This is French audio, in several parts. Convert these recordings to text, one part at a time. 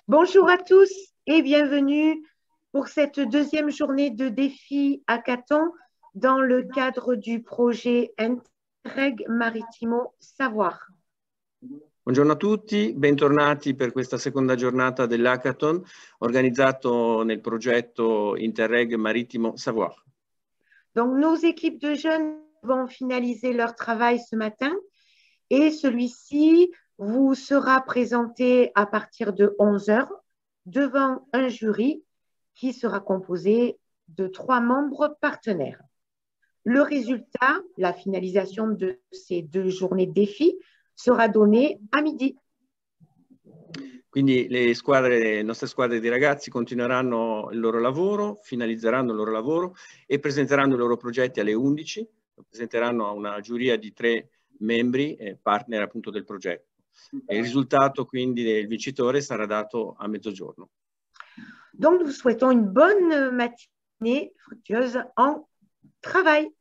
Bonjour à tous et bienvenue pour cette deuxième journée de défi hackathon dans le cadre du projet Interreg Marittimo Savoir. Buongiorno a tutti, bentornati per questa seconda giornata dell'hackathon organizzato nel progetto Interreg Marittimo Savoir. Donc, nos équipes de jeunes vont finaliser leur travail ce matin et celui-ci vous sera présenté à partir de 11 heures devant un jury qui sera composé de 3 membres partenaires. Le résultat, la finalisation de ces 2 journées de défi, sera donné à midi. Quindi le nostre squadre di ragazzi continueranno il loro lavoro, finalizzeranno il loro lavoro e presenteranno i loro progetti alle 11, lo presenteranno a una giuria di 3 membri e partner appunto del progetto. E il risultato quindi del vincitore sarà dato a mezzogiorno. Donc nous souhaitons une bonne matinée fructueuse en travail.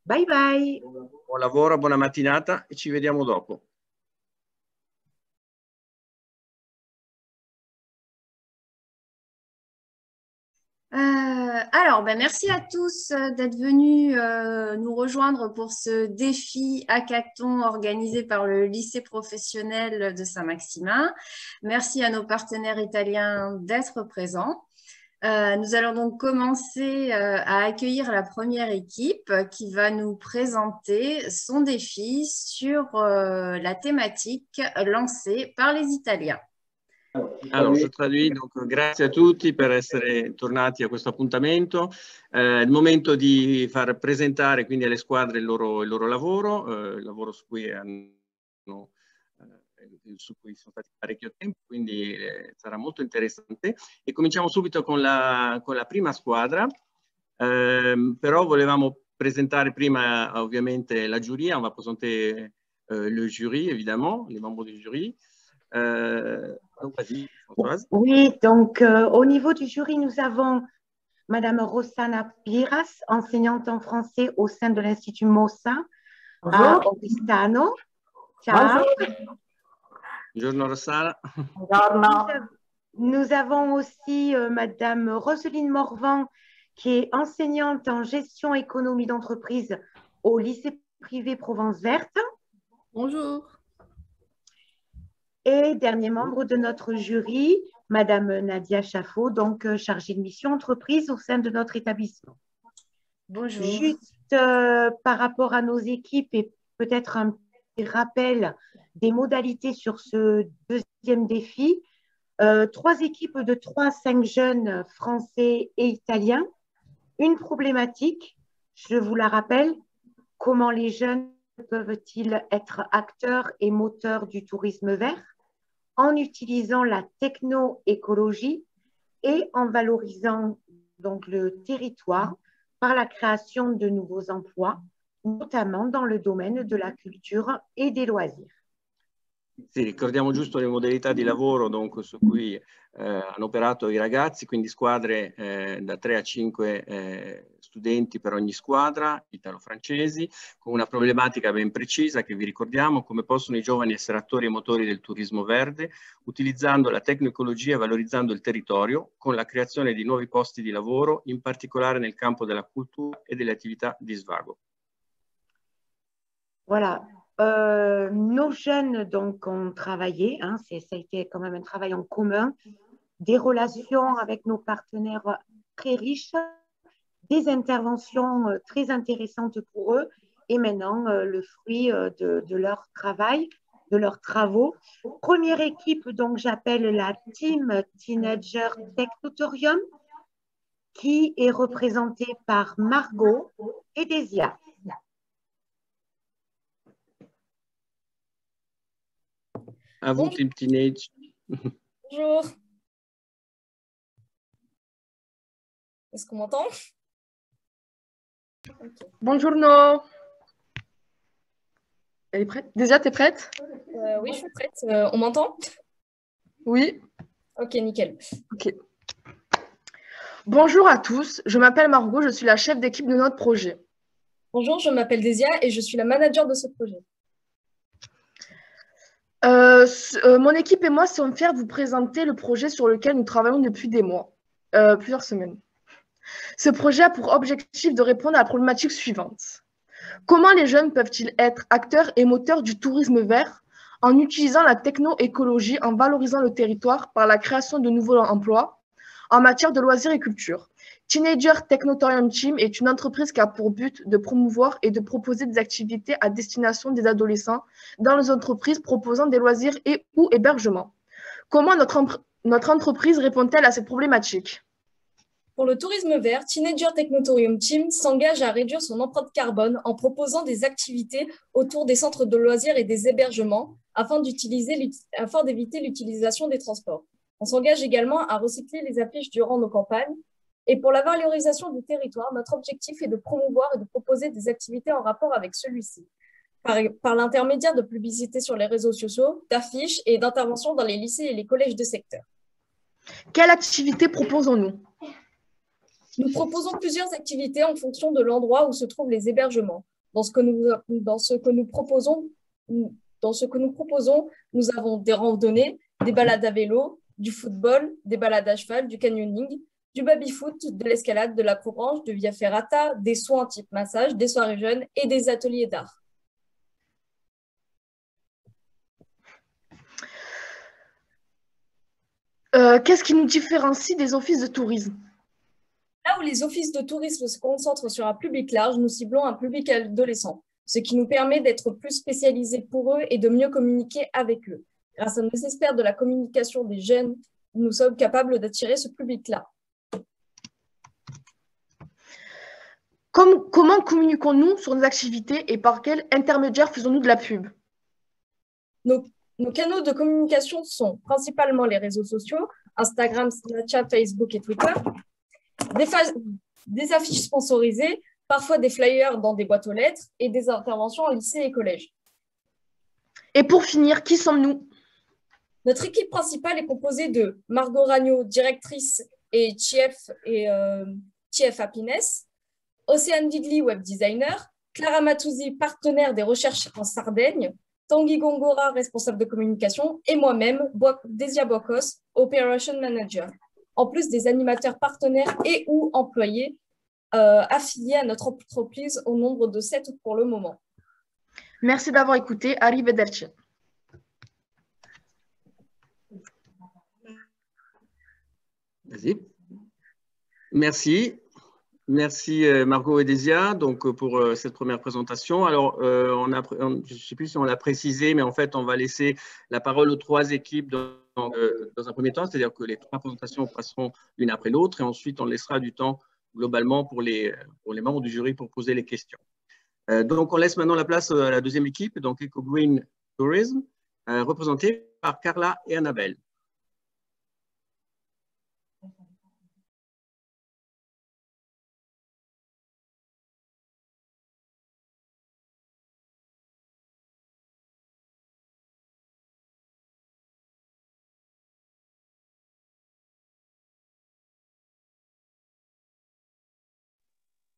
Bye bye. Buon lavoro, buona mattinata e ci vediamo dopo. Merci à tous d'être venus nous rejoindre pour ce défi hackathon organisé par le lycée professionnel de Saint-Maximin. Merci à nos partenaires italiens d'être présents. Nous allons donc commencer à accueillir la première équipe qui va nous présenter son défi sur la thématique lancée par les Italiens. Allora, je traduis, donc grazie a tutti per essere tornati a questo appuntamento. È il momento di far presentare quindi alle squadre il loro lavoro, il lavoro su cui sono stati parecchio tempo, quindi sarà molto interessante. E cominciamo subito con la prima squadra, però volevamo presentare prima ovviamente la giuria, on va présenter le jury évidemment, les membres du jury. Vas-y, Françoise. Oui, donc au niveau du jury, nous avons Madame Rossana Piras, enseignante en français au sein de l'Institut Mossa à Oristano. Ciao. Buongiorno Rossana. Buongiorno. Nous avons aussi Madame Roselyne Morvan, qui est enseignante en gestion économie d'entreprise au lycée privé Provence Verte. Bonjour. Et dernier membre de notre jury, Madame Nadia Chaffot, donc chargée de mission entreprise au sein de notre établissement. Bonjour. Juste par rapport à nos équipes et peut-être un petit rappel des modalités sur ce deuxième défi. 3 équipes de 3 à 5 jeunes français et italiens. Une problématique, je vous la rappelle, comment les jeunes peuvent-ils être acteurs et moteurs du tourisme vert en utilisant la techno-écologie et en valorisant donc le territoire par la création de nouveaux emplois, notamment dans le domaine de la culture et des loisirs. Sì, ricordiamo giusto le modalità di lavoro donc, su cui hanno operato i ragazzi, quindi squadre da 3 a 5 studenti per ogni squadra, italo-francesi, con una problematica ben precisa che vi ricordiamo: come possono i giovani essere attori e motori del turismo verde, utilizzando la tecnoecologia e valorizzando il territorio, con la creazione di nuovi posti di lavoro, in particolare nel campo della cultura e delle attività di svago. Voilà. Nos jeunes donc ont travaillé, hein, ça a été quand même un travail en commun, des relations avec nos partenaires très riches, des interventions très intéressantes pour eux et maintenant le fruit de leur travail, de leurs travaux. Première équipe, donc j'appelle la Team Teenager Tech Tutorium qui est représentée par Margot et Desia. À vous, Team Teenage. Bonjour. Est-ce qu'on m'entend? Okay. Buongiorno. Elle est prête? Déjà, tu es prête? Oui, je suis prête. On m'entend? Oui. Ok, nickel. Ok. Bonjour à tous, je m'appelle Margot, je suis la chef d'équipe de notre projet. Bonjour, je m'appelle Desia et je suis la manager de ce projet. Mon équipe et moi sommes fiers de vous présenter le projet sur lequel nous travaillons depuis des mois, plusieurs semaines. Ce projet a pour objectif de répondre à la problématique suivante. Comment les jeunes peuvent-ils être acteurs et moteurs du tourisme vert en utilisant la techno-écologie, en valorisant le territoire par la création de nouveaux emplois en matière de loisirs et culture? Teenager Technotorium Team est une entreprise qui a pour but de promouvoir et de proposer des activités à destination des adolescents dans les entreprises proposant des loisirs et ou hébergements. Comment notre entreprise répond-elle à cette problématique? Pour le tourisme vert, Teenager Technotorium Team s'engage à réduire son empreinte carbone en proposant des activités autour des centres de loisirs et des hébergements afin d'éviter l'utilisation des transports. On s'engage également à recycler les affiches durant nos campagnes. Et pour la valorisation du territoire, notre objectif est de promouvoir et de proposer des activités en rapport avec celui-ci, par l'intermédiaire de publicités sur les réseaux sociaux, d'affiches et d'interventions dans les lycées et les collèges de secteur. Quelle activité proposons-nous? Nous proposons plusieurs activités en fonction de l'endroit où se trouvent les hébergements. Dans ce que nous proposons, nous avons des randonnées, des balades à vélo, du football, des balades à cheval, du canyoning, du baby-foot, de l'escalade, de l'acrobranche, de via ferrata, des soins type massage, des soirées jeunes et des ateliers d'art. Qu'est-ce qui nous différencie des offices de tourisme? Là où les offices de tourisme se concentrent sur un public large, nous ciblons un public adolescent, ce qui nous permet d'être plus spécialisés pour eux et de mieux communiquer avec eux. Grâce à nos experts de la communication des jeunes, nous sommes capables d'attirer ce public-là. Comment communiquons-nous sur nos activités et par quel intermédiaire faisons-nous de la pub? Nos canaux de communication sont principalement les réseaux sociaux, Instagram, Snapchat, Facebook et Twitter, des affiches sponsorisées, parfois des flyers dans des boîtes aux lettres et des interventions en lycée et collège. Et pour finir, qui sommes-nous? Notre équipe principale est composée de Margot Ragnaud, directrice et Chief Happiness, Océane Digli, web designer, Clara Matouzi, partenaire des recherches en Sardaigne, Tanguy Gongora, responsable de communication, et moi-même, Desia Bokos, Operation Manager, en plus des animateurs partenaires et ou employés affiliés à notre entreprise au nombre de 7 pour le moment. Merci d'avoir écouté. Arrivederci. Vas-y. Merci. Merci Margot et Desia donc, pour cette première présentation. Alors, je ne sais plus si on l'a précisé, mais en fait, on va laisser la parole aux 3 équipes dans un premier temps, c'est-à-dire que les 3 présentations passeront l'une après l'autre et ensuite, on laissera du temps globalement pour les membres du jury pour poser les questions. Donc, on laisse maintenant la place à la deuxième équipe, donc Eco Green Tourism, représentée par Carla et Annabelle.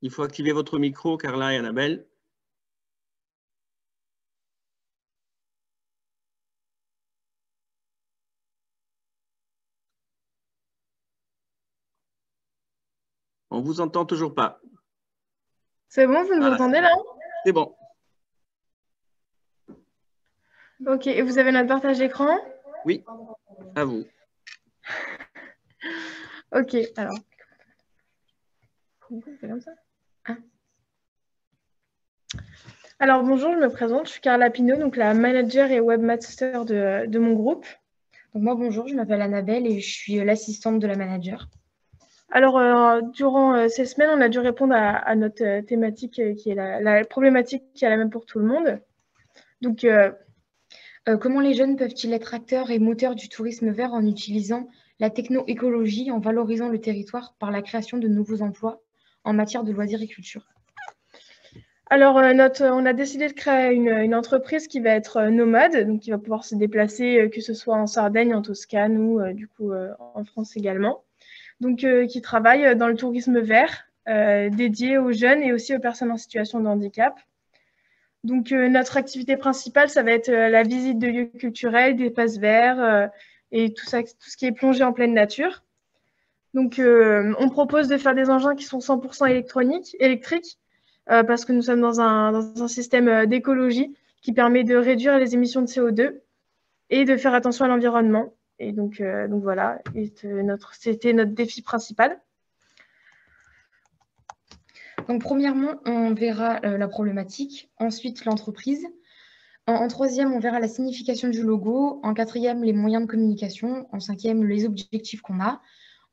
Il faut activer votre micro, Carla et Annabelle. On ne vous entend toujours pas. C'est bon, vous nous entendez là? C'est bon. Ok, et vous avez notre partage d'écran? Oui, à vous. Ok, alors. C'est comme ça. Alors bonjour, je me présente, je suis Carla Pinault, donc la manager et webmaster de mon groupe. Donc moi bonjour, je m'appelle Annabelle et je suis l'assistante de la manager. Alors durant ces semaines, on a dû répondre à notre thématique qui est la problématique qui est la même pour tout le monde. Donc comment les jeunes peuvent-ils être acteurs et moteurs du tourisme vert en utilisant la techno-écologie, en valorisant le territoire par la création de nouveaux emplois en matière de loisirs et culture? Alors, on a décidé de créer une entreprise qui va être nomade, donc qui va pouvoir se déplacer, que ce soit en Sardaigne, en Toscane ou du coup en France également. Donc, qui travaille dans le tourisme vert, dédié aux jeunes et aussi aux personnes en situation de handicap. Donc, notre activité principale, ça va être la visite de lieux culturels, d'espaces verts et tout ça, tout ce qui est plongé en pleine nature. Donc, on propose de faire des engins qui sont 100% électriques, parce que nous sommes dans un système d'écologie qui permet de réduire les émissions de CO2 et de faire attention à l'environnement. Et donc voilà, c'était notre défi principal. Donc, premièrement, on verra la problématique, ensuite l'entreprise. En troisième, on verra la signification du logo. En quatrième, les moyens de communication. En cinquième, les objectifs qu'on a.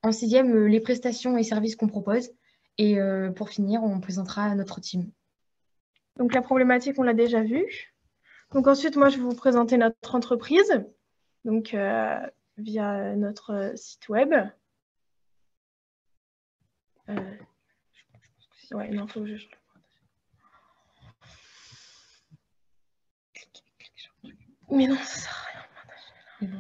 En sixième, les prestations et services qu'on propose. Et pour finir, on présentera notre team. Donc, la problématique, on l'a déjà vue. Donc, ensuite, moi, je vais vous présenter notre entreprise. Donc, via notre site web. Ouais, non, faut que je... Mais non, ça sert à rien.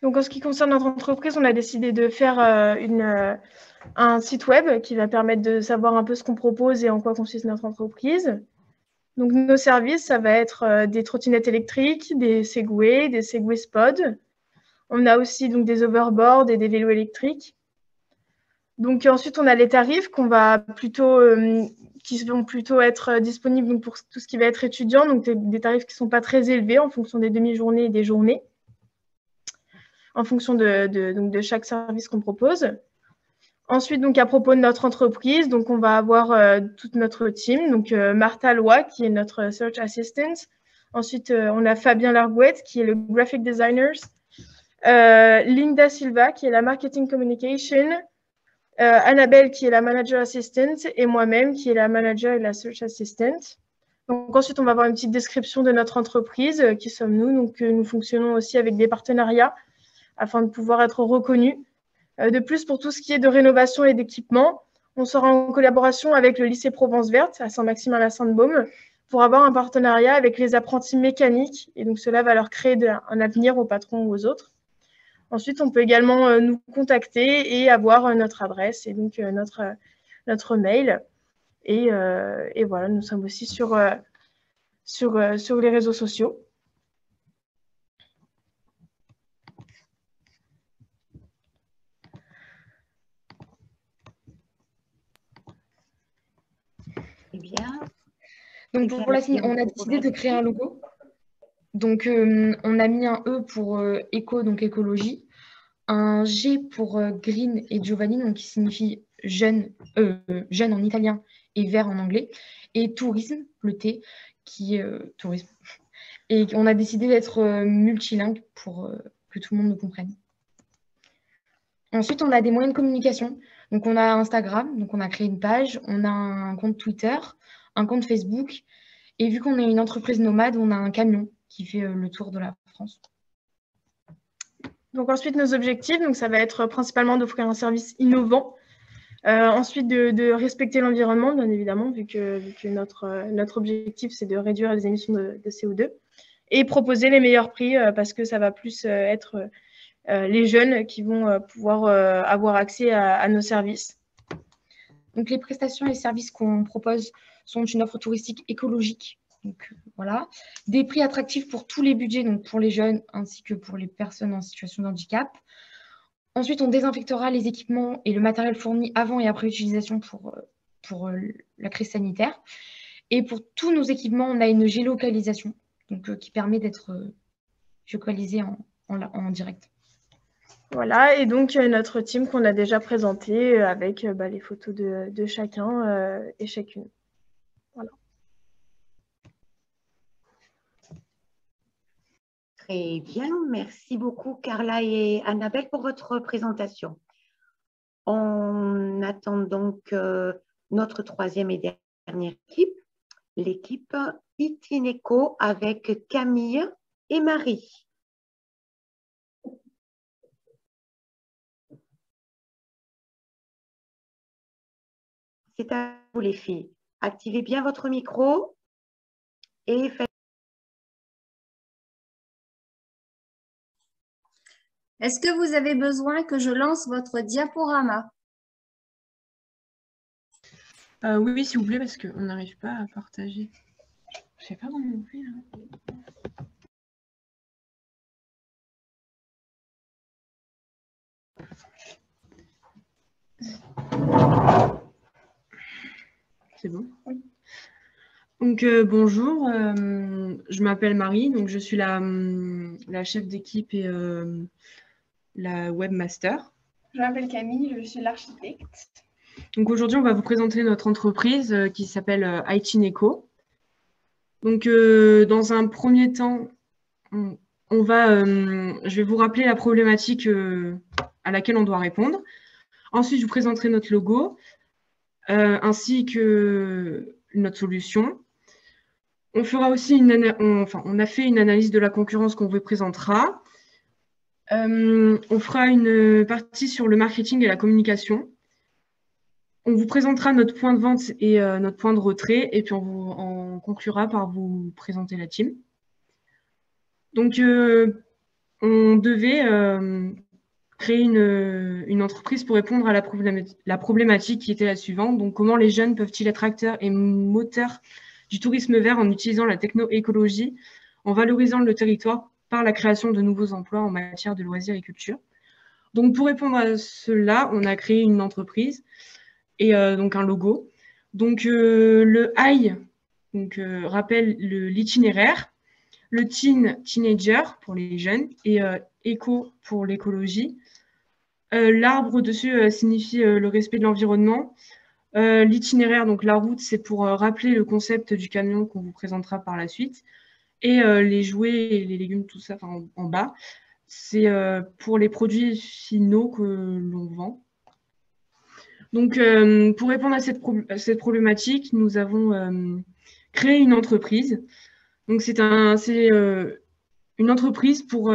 Donc, en ce qui concerne notre entreprise, on a décidé de faire un site web qui va permettre de savoir un peu ce qu'on propose et en quoi consiste notre entreprise. Donc, nos services, ça va être des trottinettes électriques, des Segway Spod. On a aussi donc, des overboards et des vélos électriques. Donc, ensuite, on a les tarifs qui vont plutôt être disponibles donc, pour tout ce qui va être étudiant, donc des tarifs qui ne sont pas très élevés en fonction des demi-journées et des journées, en fonction de chaque service qu'on propose. Ensuite, donc, à propos de notre entreprise, donc, on va avoir toute notre team. Donc, Martha Loy, qui est notre Search Assistant. Ensuite, on a Fabien Largouette, qui est le Graphic Designer. Linda Silva, qui est la Marketing Communication. Annabelle, qui est la Manager Assistant. Et moi-même, qui est la Manager et la Search Assistant. Donc, ensuite, on va avoir une petite description de notre entreprise. Qui sommes-nous? Donc, nous fonctionnons aussi avec des partenariats afin de pouvoir être reconnus. De plus, pour tout ce qui est de rénovation et d'équipement, on sera en collaboration avec le lycée Provence Verte à Saint-Maximin-la-Sainte-Baume pour avoir un partenariat avec les apprentis mécaniques. Et donc, cela va leur créer un avenir aux patrons ou aux autres. Ensuite, on peut également nous contacter et avoir notre adresse et donc notre mail. Et voilà, nous sommes aussi sur les réseaux sociaux. Eh bien. Donc, on a décidé de créer un logo. Donc, on a mis un E pour éco, donc écologie, un G pour green et Giovanni, donc qui signifie jeune en italien et vert en anglais, et tourisme, le T, qui est tourisme. Et on a décidé d'être multilingue pour que tout le monde nous comprenne. Ensuite, on a des moyens de communication. Donc, on a Instagram, donc on a créé une page, on a un compte Twitter, un compte Facebook, et vu qu'on est une entreprise nomade, on a un camion qui fait le tour de la France. Donc ensuite, nos objectifs, donc ça va être principalement d'offrir un service innovant. Ensuite, de respecter l'environnement, bien évidemment, vu que notre objectif, c'est de réduire les émissions de CO2. Et proposer les meilleurs prix, parce que ça va plus être les jeunes qui vont pouvoir avoir accès à nos services. Donc, les prestations et les services qu'on propose sont une offre touristique écologique. Donc, voilà. Des prix attractifs pour tous les budgets, donc pour les jeunes ainsi que pour les personnes en situation de handicap. Ensuite, on désinfectera les équipements et le matériel fourni avant et après utilisation pour la crise sanitaire. Et pour tous nos équipements, on a une géolocalisation donc, qui permet d'être géolocalisé en direct. Voilà, et donc notre team qu'on a déjà présenté avec les photos de chacun et chacune. Voilà. Très bien, merci beaucoup Carla et Annabelle pour votre présentation. On attend donc notre troisième et dernière équipe, l'équipe Itineco avec Camille et Marie. C'est à vous les filles. Activez bien votre micro et faites. Est-ce que vous avez besoin que je lance votre diaporama? Oui, s'il vous plaît, parce qu'on n'arrive pas à partager. Je sais pas comment on fait là. C'est bon? Oui. Donc bonjour, je m'appelle Marie, donc je suis la chef d'équipe et la webmaster. Je m'appelle Camille, je suis l'architecte. Donc aujourd'hui, on va vous présenter notre entreprise qui s'appelle ITNECO. Donc dans un premier temps, je vais vous rappeler la problématique à laquelle on doit répondre. Ensuite, je vous présenterai notre logo ainsi que notre solution. On fera aussi on a fait une analyse de la concurrence qu'on vous présentera. On fera une partie sur le marketing et la communication. On vous présentera notre point de vente et notre point de retrait, et puis on conclura par vous présenter la team. Donc, on devait créer une entreprise pour répondre à la problématique qui était la suivante. Donc, comment les jeunes peuvent-ils être acteurs et moteurs du tourisme vert en utilisant la techno-écologie, en valorisant le territoire par la création de nouveaux emplois en matière de loisirs et culture. Donc, pour répondre à cela, on a créé une entreprise et donc un logo. Donc, le I rappelle l'itinéraire, le teenager pour les jeunes et éco pour l'écologie. L'arbre au-dessus signifie le respect de l'environnement. L'itinéraire, donc la route, c'est pour rappeler le concept du camion qu'on vous présentera par la suite. Et les jouets et les légumes, tout ça en bas, c'est pour les produits finaux que l'on vend. Donc, pour répondre à cette problématique, nous avons créé une entreprise. Donc, c'est une entreprise pour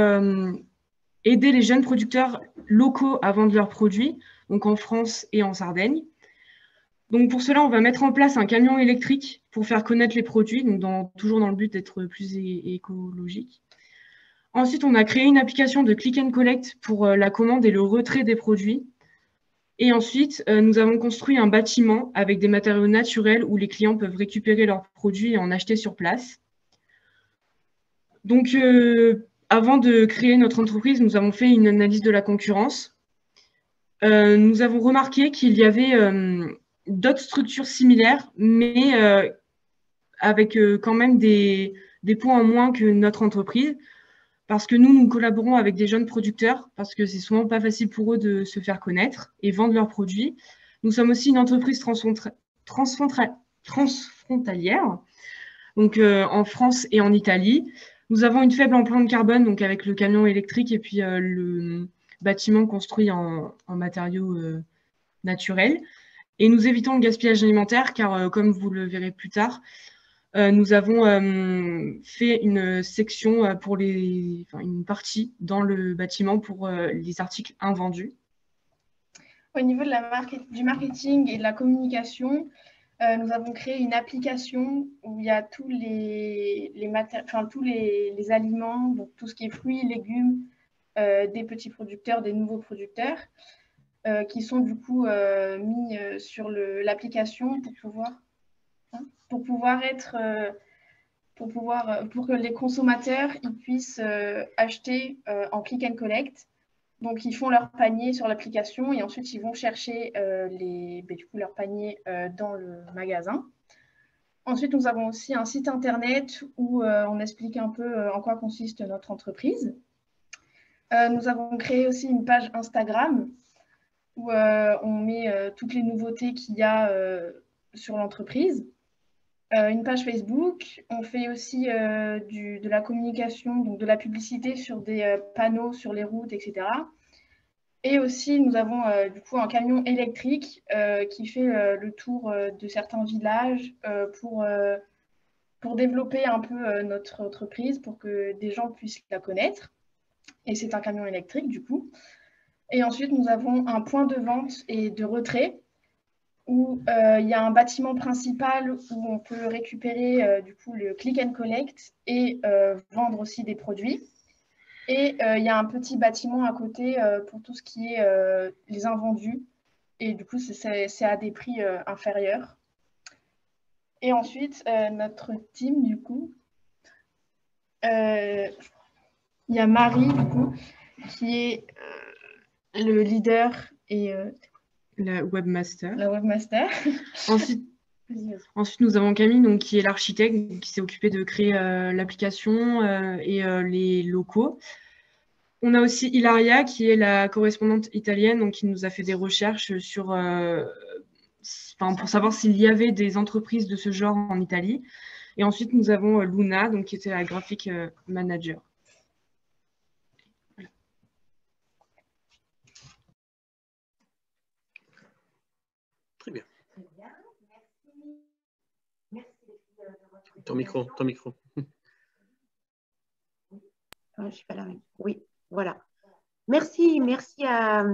aider les jeunes producteurs locaux à vendre leurs produits, donc en France et en Sardaigne. Donc, pour cela, on va mettre en place un camion électrique pour faire connaître les produits, donc toujours dans le but d'être plus écologique. Ensuite, on a créé une application de click and collect pour la commande et le retrait des produits. Et ensuite, nous avons construit un bâtiment avec des matériaux naturels où les clients peuvent récupérer leurs produits et en acheter sur place. Donc, avant de créer notre entreprise, nous avons fait une analyse de la concurrence. Nous avons remarqué qu'il y avait d'autres structures similaires, mais avec quand même des points en moins que notre entreprise, parce que nous collaborons avec des jeunes producteurs, parce que c'est souvent pas facile pour eux de se faire connaître et vendre leurs produits. Nous sommes aussi une entreprise transfrontalière, donc en France et en Italie. Nous avons une faible empreinte carbone, donc avec le camion électrique et puis le bâtiment construit en matériaux naturels. Et nous évitons le gaspillage alimentaire, car comme vous le verrez plus tard, nous avons fait une section pour une partie dans le bâtiment pour les articles invendus. Au niveau de du marketing et de la communication, nous avons créé une application où il y a tous les aliments, donc tout ce qui est fruits, légumes, des petits producteurs, des nouveaux producteurs, qui sont du coup mis sur l'application pour que les consommateurs ils puissent acheter en click and collect. Donc, ils font leur panier sur l'application et ensuite, ils vont chercher leur panier dans le magasin. Ensuite, nous avons aussi un site internet où on explique un peu en quoi consiste notre entreprise. Nous avons créé aussi une page Instagram où on met toutes les nouveautés qu'il y a sur l'entreprise. Une page Facebook. On fait aussi de la communication, donc de la publicité sur des panneaux sur les routes, etc. Et aussi, nous avons du coup un camion électrique qui fait le tour de certains villages pour développer un peu notre entreprise, pour que des gens puissent la connaître. Et c'est un camion électrique du coup. Et ensuite, nous avons un point de vente et de retrait où il y a un bâtiment principal où on peut récupérer du coup le click and collect et vendre aussi des produits. Et il y a un petit bâtiment à côté pour tout ce qui est les invendus. Et du coup, c'est à des prix inférieurs. Et ensuite, notre team, du coup, il y a Marie, du coup, qui est le leader et la webmaster. La webmaster. Ensuite, nous avons Camille, donc, qui est l'architecte, qui s'est occupé de créer l'application et les locaux. On a aussi Ilaria, qui est la correspondante italienne, donc, qui nous a fait des recherches sur, pour savoir s'il y avait des entreprises de ce genre en Italie. Et ensuite, nous avons Luna, donc, qui était la graphic manager. Voilà. Très bien. Ton micro. Je suis pas là. Oui, voilà. Merci à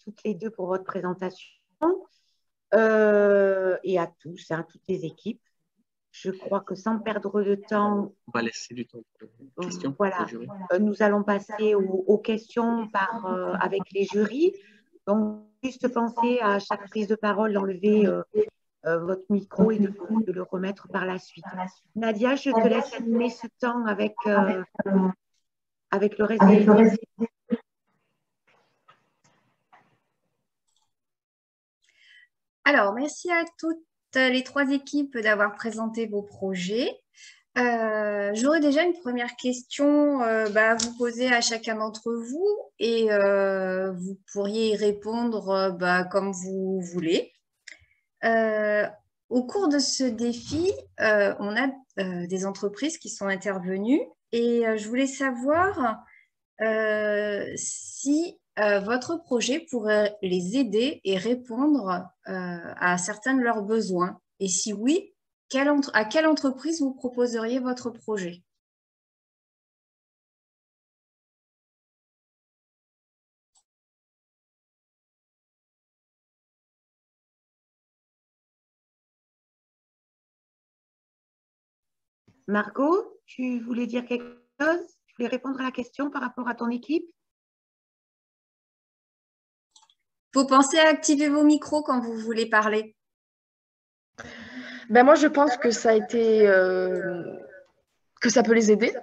toutes les deux pour votre présentation et à tous, toutes les équipes. Je crois que sans perdre de temps, on va laisser du temps pour les questions. Voilà, nous allons passer aux questions avec les jurys. Donc, juste pensez à chaque prise de parole d'enlever votre micro et de le remettre par la suite. Nadia, je te laisse animer ce temps avec le reste des jurys. Alors, merci à toutes les trois équipes d'avoir présenté vos projets. J'aurais déjà une première question à vous poser à chacun d'entre vous et vous pourriez y répondre comme vous voulez. Au cours de ce défi, on a des entreprises qui sont intervenues et je voulais savoir si votre projet pourrait les aider et répondre à certains de leurs besoins. Et si oui, à quelle entreprise vous proposeriez votre projet? Margot, tu voulais dire quelque chose? Tu voulais répondre à la question par rapport à ton équipe? Il faut penser à activer vos micros quand vous voulez parler. Ben moi, je pense que ça a été que ça peut les aider.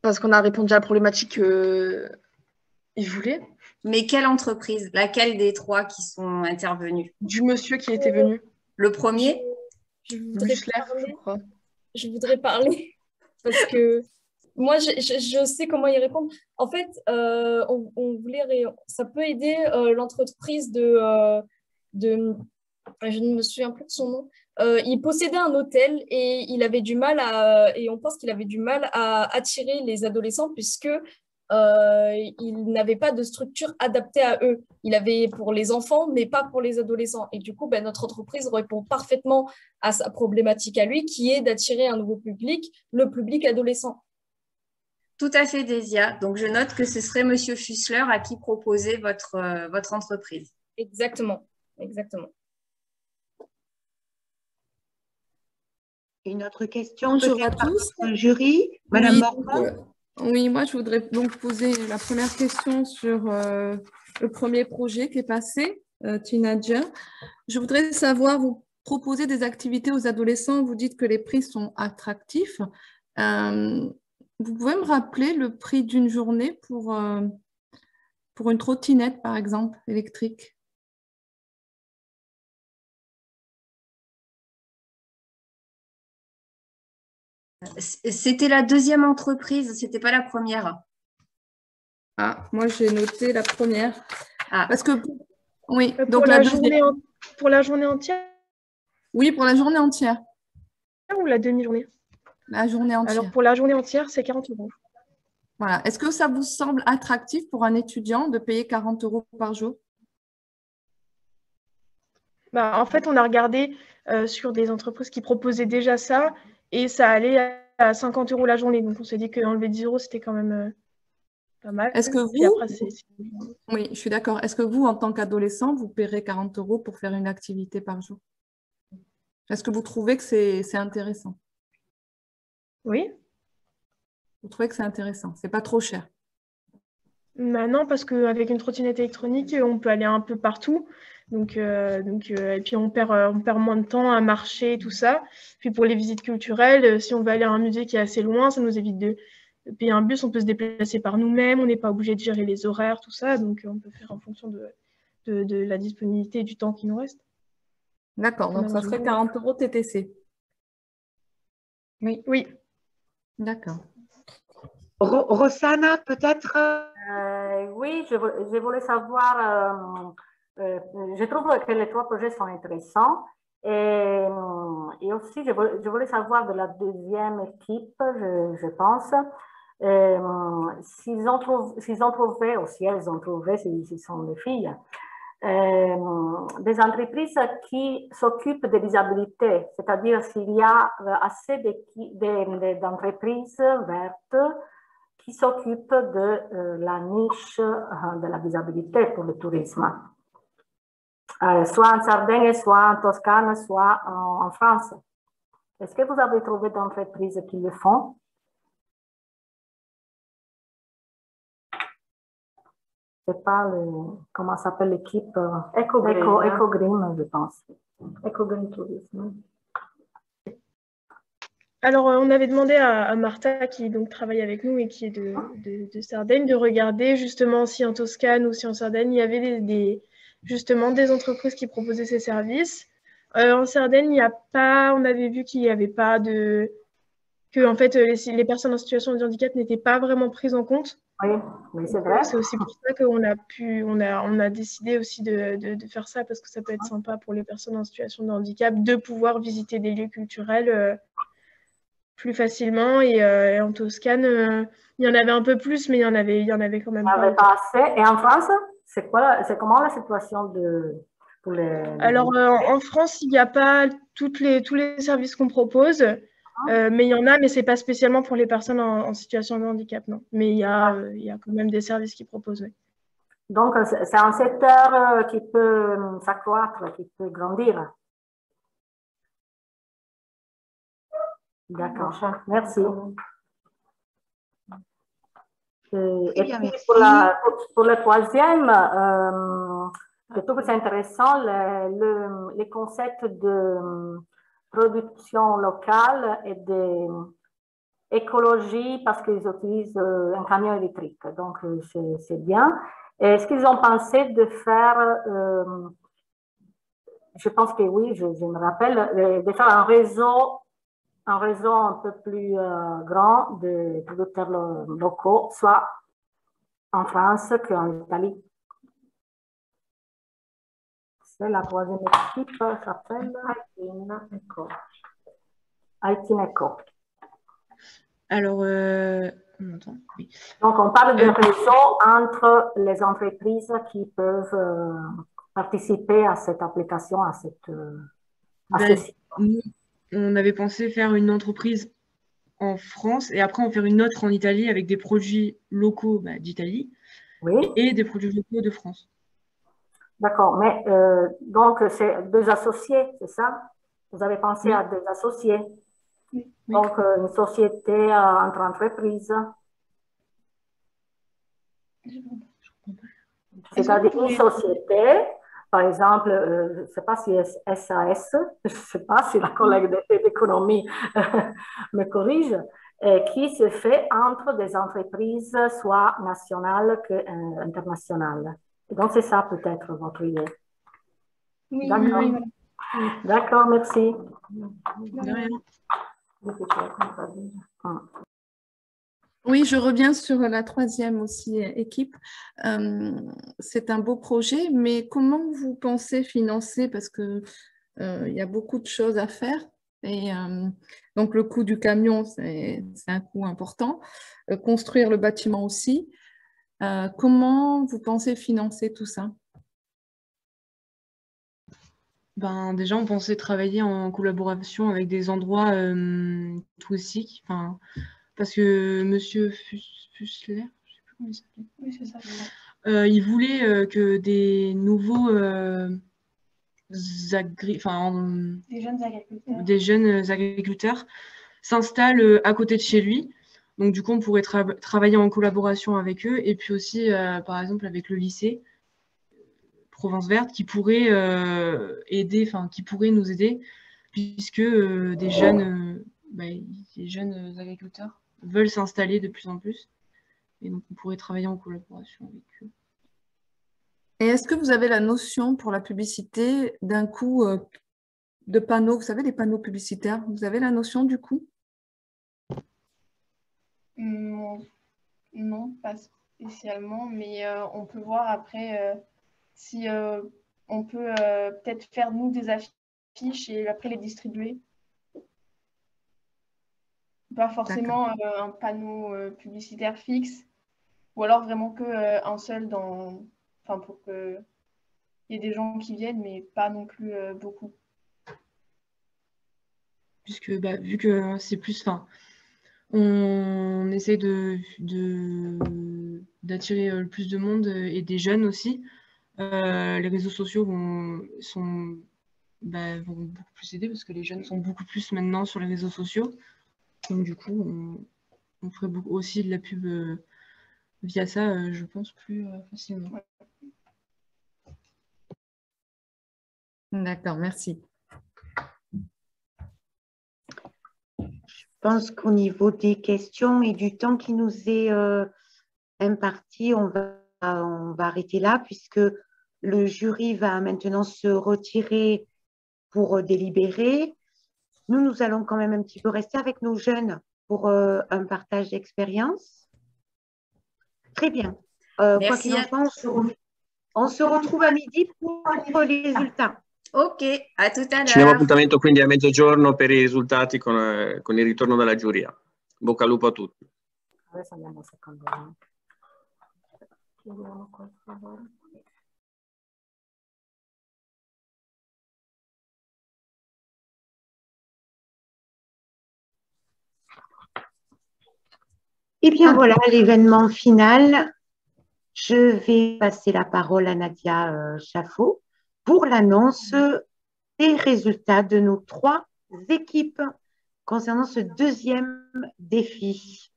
Parce qu'on a répondu à la problématique qu'ils voulaient. Mais quelle entreprise? Laquelle des trois qui sont intervenus? Du monsieur qui était venu. Le premier? Je voudrais parler parce que moi, je sais comment y répondre. En fait, ça peut aider l'entreprise je ne me souviens plus de son nom. Il possédait un hôtel et et on pense qu'il avait du mal à attirer les adolescents puisque il n'avait pas de structure adaptée à eux. Il avait pour les enfants, mais pas pour les adolescents. Et du coup, notre entreprise répond parfaitement à sa problématique à lui, qui est d'attirer un nouveau public, le public adolescent. Tout à fait, Désia. Donc, je note que ce serait Monsieur Fussler à qui proposer votre entreprise. Exactement. Exactement. Une autre question? Bonjour à tous. Jury, Madame Morvan. Oui, moi, je voudrais donc poser la première question sur le premier projet qui est passé, Teenager. Je voudrais savoir, vous proposez des activités aux adolescents, vous dites que les prix sont attractifs. Vous pouvez me rappeler le prix d'une journée pour une trottinette, par exemple, électrique? C'était la deuxième entreprise, c'était pas la première. Ah, moi j'ai noté la première. Ah. Parce que oui, donc pour la journée entière. Oui, pour la journée entière. Ou la demi-journée? La journée entière. Alors pour la journée entière, c'est 40 €. Voilà. Est-ce que ça vous semble attractif pour un étudiant de payer 40 € par jour? En fait, on a regardé sur des entreprises qui proposaient déjà ça. Et ça allait à 50 € la journée. Donc, on s'est dit qu'enlever 10 €, c'était quand même pas mal. Est-ce que Puis vous, après, oui, je suis d'accord. Est-ce que vous, en tant qu'adolescent, vous paierez 40 € pour faire une activité par jour? Est-ce que vous trouvez que c'est intéressant? Oui. Vous trouvez que c'est intéressant? C'est pas trop cher? Bah non, parce qu'avec une trottinette électronique, on peut aller un peu partout. Et puis on perd moins de temps à marcher et tout ça. Puis pour les visites culturelles, si on va aller à un musée qui est assez loin, ça nous évite de payer un bus, on peut se déplacer par nous-mêmes, on n'est pas obligé de gérer les horaires, tout ça. Donc on peut faire en fonction de la disponibilité et du temps qui nous reste. D'accord, donc ça serait 40 € TTC. Oui. Oui. D'accord. Rossana, peut-être Oui, je voulais savoir, je trouve que les 3 projets sont intéressants et aussi je voulais savoir de la deuxième équipe, je pense, s'ils ont trouvé, ou si elles ont trouvé, si ce sont des filles, des entreprises qui s'occupent des disabilités, c'est-à-dire s'il y a assez d'entreprises vertes qui s'occupent de la niche de la disabilité pour le tourisme, soit en Sardaigne, soit en Toscane, soit en France. Est-ce que vous avez trouvé d'entreprises qui le font? C'est pas comment s'appelle l'équipe? Ecogreen, je pense. Ecogreen Tourisme. Alors, on avait demandé à Martha, qui donc travaille avec nous et qui est de Sardaigne, de regarder justement si en Toscane ou si en Sardaigne, il y avait justement des entreprises qui proposaient ces services. En Sardaigne, il n'y a pas, on avait vu qu'il n'y avait pas que en fait, les personnes en situation de handicap n'étaient pas vraiment prises en compte. Oui, c'est vrai. C'est aussi pour ça qu'on a décidé aussi de faire ça, parce que ça peut être sympa pour les personnes en situation de handicap de pouvoir visiter des lieux culturels plus facilement. Et en Toscane, il y en avait un peu plus, mais il y en avait quand même pas. Il n'y en avait pas assez. Et en France, c'est comment la situation pour les... Alors, en France, il n'y a pas tous les services qu'on propose, mais il y en a, mais ce n'est pas spécialement pour les personnes en situation de handicap, non. Mais il y a quand même des services qui proposent, oui. Donc, c'est un secteur qui peut s'accroître, qui peut grandir. D'accord, merci. Et puis pour le troisième, je trouve que c'est intéressant les concepts de production locale et d'écologie parce qu'ils utilisent un camion électrique. Donc, c'est bien. Est-ce qu'ils ont pensé de faire, je pense que oui, je me rappelle, de faire un réseau un peu plus grand de producteurs locaux, soit en France qu'en Italie. C'est la troisième équipe, s'appelle Aitineco. Alors, on entend, oui. Donc, on parle de réseau entre les entreprises qui peuvent participer à cette application, à ce site. On avait pensé faire une entreprise en France et après en faire une autre en Italie avec des produits locaux d'Italie et des produits locaux de France. D'accord, mais donc c'est deux associés, c'est ça? Vous avez pensé à deux associés? Oui. Donc une société entre entreprises. C'est-à-dire une société, par exemple, je ne sais pas si SAS, je ne sais pas si la collègue d'économie me corrige, qui se fait entre des entreprises soit nationales qu'internationales. Donc c'est ça peut-être votre idée. Oui, d'accord. Oui. D'accord, merci. De rien. Oui, je reviens sur la troisième aussi équipe. C'est un beau projet, mais comment vous pensez financer? Parce que il y a beaucoup de choses à faire. Et donc, le coût du camion, c'est un coût important. Construire le bâtiment aussi. Comment vous pensez financer tout ça? Déjà, on pensait travailler en collaboration avec des endroits touristiques. Parce que Monsieur Fussler, je sais plus Oui, c'est ça. Ils voulaient que des nouveaux des jeunes agriculteurs s'installent à côté de chez lui. Donc, du coup, on pourrait travailler en collaboration avec eux et puis aussi, par exemple, avec le lycée Provence Verte qui pourrait qui pourrait nous aider puisque des jeunes agriculteurs veulent s'installer de plus en plus. Et donc, on pourrait travailler en collaboration avec eux. Et est-ce que vous avez la notion pour la publicité d'un coût de panneaux? Vous savez, les panneaux publicitaires, vous avez la notion du coût? Non, pas spécialement, mais on peut voir après si on peut peut-être faire nous des affiches et après les distribuer. Pas forcément un panneau publicitaire fixe, ou alors vraiment qu'un seul pour qu'il y ait des gens qui viennent, mais pas non plus beaucoup. Puisque vu que c'est plus, on essaie d'attirer le plus de monde et des jeunes aussi. Les réseaux sociaux vont beaucoup plus aider parce que les jeunes sont beaucoup plus maintenant sur les réseaux sociaux. Donc du coup, on ferait aussi de la pub via ça, je pense, plus facilement. D'accord, merci. Je pense qu'au niveau des questions et du temps qui nous est imparti, on va arrêter là puisque le jury va maintenant se retirer pour délibérer. Nous allons quand même un petit peu rester avec nos jeunes pour un partage d'expérience. Très bien. Quoi qu'il en soit, on se retrouve à midi pour les résultats. Ok, à tout à l'heure. Ci diamo appuntamento quindi a mezzogiorno per i risultati con il ritorno dalla giuria. Bocca al lupo a tutti. Adesso andiamo al secondo round. Chiudiamo qua, per favore. Eh bien voilà l'événement final. Je vais passer la parole à Nadia Chaffot pour l'annonce des résultats de nos 3 équipes concernant ce deuxième défi.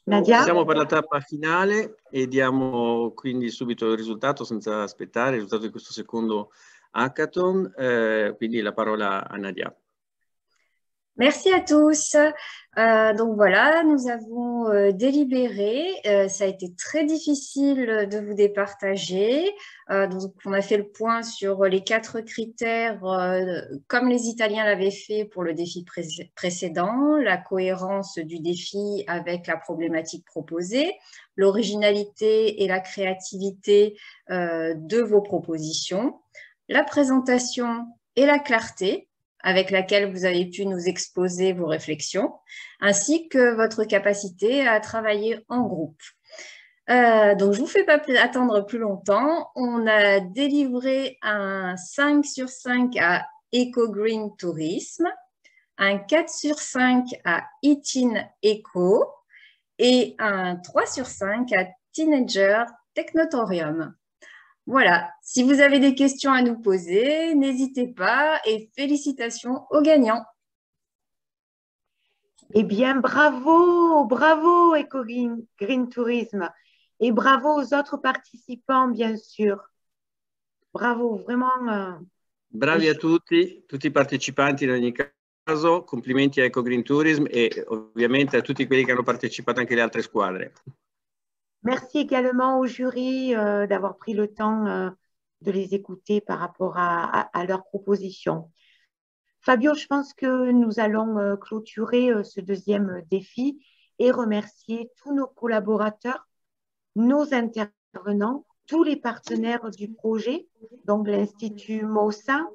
Nadia? Siamo per la tappa finale e diamo quindi subito il risultato senza aspettare il risultato di questo secondo hackathon. Quindi la parola a Nadia. Merci à tous. Donc voilà, nous avons délibéré. Ça a été très difficile de vous départager. Donc on a fait le point sur les 4 critères, comme les Italiens l'avaient fait pour le défi précédent, la cohérence du défi avec la problématique proposée, l'originalité et la créativité de vos propositions, la présentation et la clarté avec laquelle vous avez pu nous exposer vos réflexions, ainsi que votre capacité à travailler en groupe. Donc, je ne vous fais pas attendre plus longtemps. On a délivré un 5 sur 5 à EcoGreen Tourisme, un 4 sur 5 à Eatin Eco et un 3 sur 5 à Teenager Technotorium. Voilà, si vous avez des questions à nous poser, n'hésitez pas et félicitations aux gagnants. Eh bien, bravo, bravo EcoGreen Tourisme et bravo aux autres participants, bien sûr. Bravo, vraiment. Bravi a tutti i partecipanti in ogni caso, complimenti a EcoGreen Tourism e ovviamente a tutti quelli che hanno partecipato anche le altre squadre. Merci également au jury d'avoir pris le temps de les écouter par rapport à leurs propositions. Fabio, je pense que nous allons clôturer ce deuxième défi et remercier tous nos collaborateurs, nos intervenants, tous les partenaires du projet, donc l'Institut MOSA,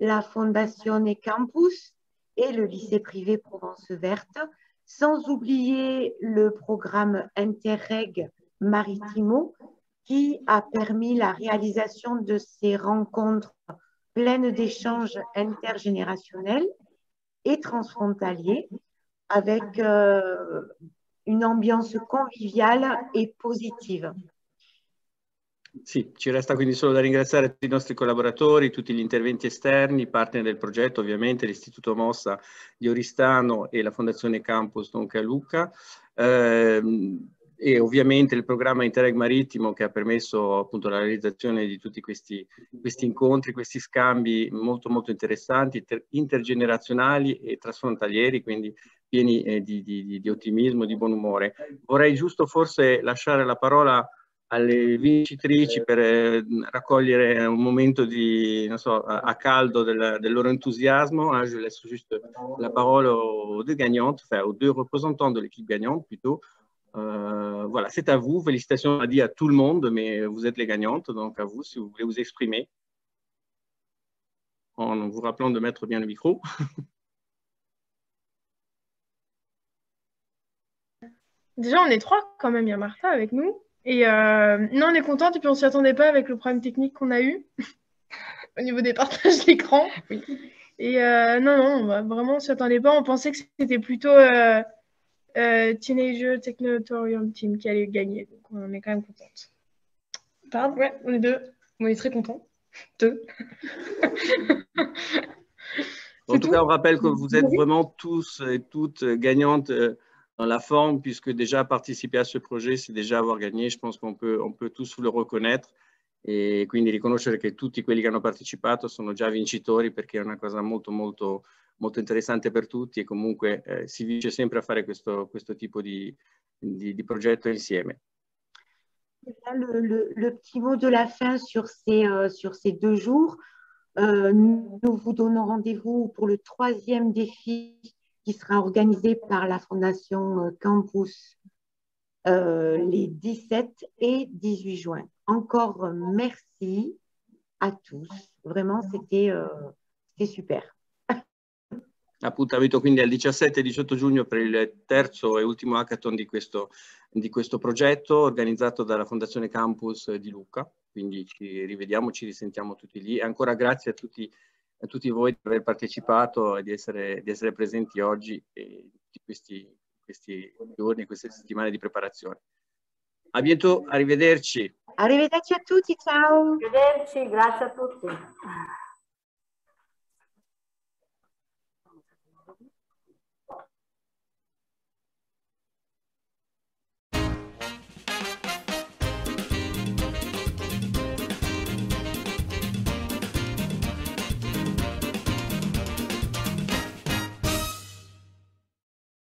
la Fondation Campus et le lycée privé Provence Verte, sans oublier le programme Interreg Maritimo qui a permis la réalisation de ces rencontres pleines d'échanges intergénérationnels et transfrontaliers avec une ambiance conviviale et positive. Sì, ci resta quindi solo da ringraziare tutti i nostri collaboratori, tutti gli interventi esterni, partner del progetto ovviamente, l'Istituto Mossa di Oristano e la Fondazione Campus Donche a Lucca, e ovviamente il programma Interreg Marittimo che ha permesso appunto la realizzazione di tutti questi incontri, questi scambi molto molto interessanti, intergenerazionali e trasfrontalieri, quindi pieni di ottimismo, di buon umore. Vorrei giusto forse lasciare la parola alle vincitrici per raccogliere un momento di, non so, a caldo del loro enthousiasme. Je laisse juste la parole aux deux gagnantes, enfin aux deux représentants de l'équipe gagnante plutôt. Voilà, c'est à vous. Félicitations, on a dit à tout le monde, mais vous êtes les gagnantes, donc à vous si vous voulez vous exprimer. En vous rappelant de mettre bien le micro. Déjà, on est 3 quand même, il y a Martha avec nous. Et non, on est contente et puis on s'y attendait pas avec le problème technique qu'on a eu au niveau des partages d'écran. Oui. Et non, bah, vraiment on s'y attendait pas. On pensait que c'était plutôt Teenager Technotorium Team qui allait gagner. Donc on est quand même contente. Pardon, ouais, on est 2. On est très contents. 2. En tout cas, on rappelle que vous êtes vraiment tous et toutes gagnantes dans la forme, puisque déjà participer à ce projet, c'est déjà avoir gagné. Je pense qu'on peut tous le reconnaître e quindi riconoscere che tutti quelli che hanno partecipato sono già vincitori, perché è una cosa molto, molto, molto interessante per tutti e comunque si vince sempre a fare questo tipo di progetto insieme. Là, le petit mot de la fin sur ces 2 jours. Nous vous donnons rendez-vous pour le 3e défi qui sera organisé par la Fondation Campus les 17 et 18 juin. Encore merci à tous. Vraiment, c'était super. Appuntamento quindi al 17 e 18 giugno per il terzo e ultimo hackathon di questo progetto organizzato dalla Fondazione Campus di Lucca. Quindi ci rivediamo, ci risentiamo tutti lì. E ancora grazie a tutti voi di aver partecipato e di essere presenti oggi e di questi giorni, queste settimane di preparazione. A bientôt, arrivederci. Arrivederci a tutti, ciao. Arrivederci, grazie a tutti.